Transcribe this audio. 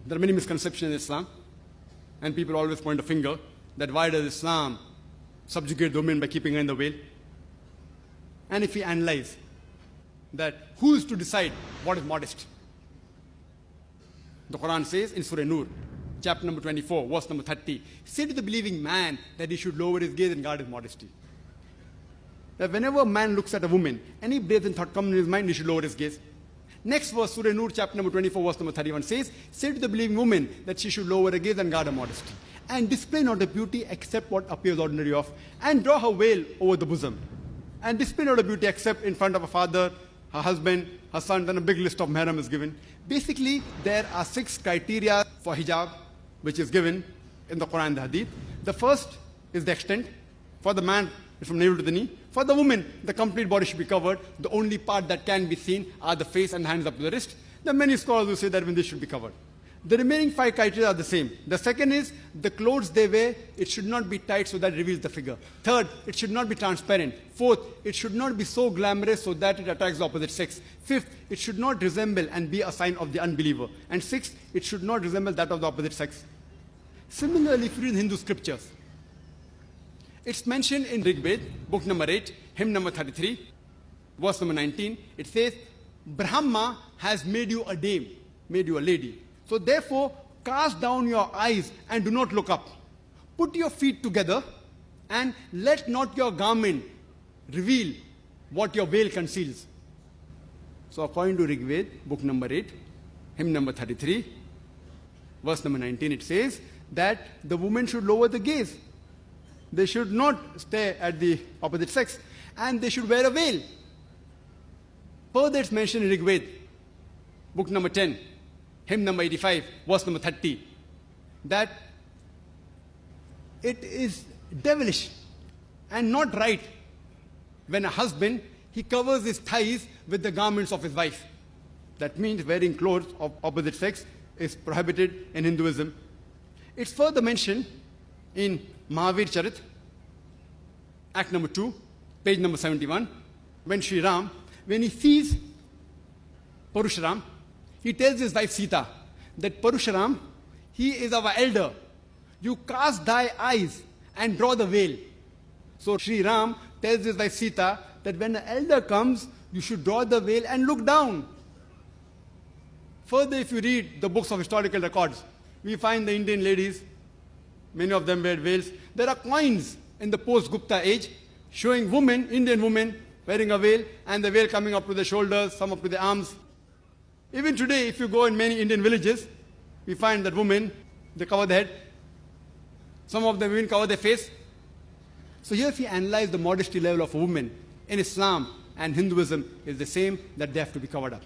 There are many misconceptions in Islam, and people always point a finger that why does Islam subjugate the woman by keeping her in the veil? And if we analyze that, who is to decide what is modest? The Quran says in Surah Nur, chapter number 24, verse number 30, say to the believing man that he should lower his gaze and guard his modesty. That whenever a man looks at a woman, any brazen thought comes in his mind, he should lower his gaze. Next verse, Surah Nur, chapter number 24, verse number 31 says, say to the believing woman that she should lower her gaze and guard her modesty, and display not her beauty except what appears ordinary of, and draw her veil over the bosom, and display not her beauty except in front of her father, her husband, her son. Then a big list of mahram is given. Basically, there are 6 criteria for hijab, which is given in the Quran and the Hadith. The first is the extent. For the man, it's from navel to the knee. For the woman, the complete body should be covered. The only part that can be seen are the face and the hands up to the wrist. There are many scholars who say that this should be covered. The remaining 5 criteria are the same. The second is the clothes they wear, it should not be tight so that it reveals the figure. Third, it should not be transparent. Fourth, it should not be so glamorous so that it attracts the opposite sex. Fifth, it should not resemble and be a sign of the unbeliever. And sixth, it should not resemble that of the opposite sex. Similarly, if you read Hindu scriptures, it's mentioned in Rig Veda, book number 8, hymn number 33, verse number 19. It says, Brahma has made you a dame, made you a lady. So therefore, cast down your eyes and do not look up. Put your feet together and let not your garment reveal what your veil conceals. So according to Rig Veda, book number 8, hymn number 33, verse number 19, it says that the woman should lower the gaze. They should not stare at the opposite sex, and they should wear a veil. Further, it's mentioned in Rig Veda, book number 10, hymn number 85, verse number 30, that it is devilish and not right when a husband, he covers his thighs with the garments of his wife. That means wearing clothes of opposite sex is prohibited in Hinduism. It's further mentioned in Mahavir Charit, Act number 2, page number 71, when Sri Ram, when he sees Parusharam, he tells his wife Sita that Parusharam, he is our elder. You cast thy eyes and draw the veil. So Sri Ram tells his wife Sita that when an elder comes, you should draw the veil and look down. Further, if you read the books of historical records, we find the Indian ladies, many of them wear veils. There are coins in the post-Gupta age showing women, Indian women, wearing a veil and the veil coming up to the shoulders, some up to the arms. Even today, if you go in many Indian villages, we find that women, they cover their head. Some of them even cover their face. So here if you analyze the modesty level of a woman in Islam and Hinduism is the same, that they have to be covered up.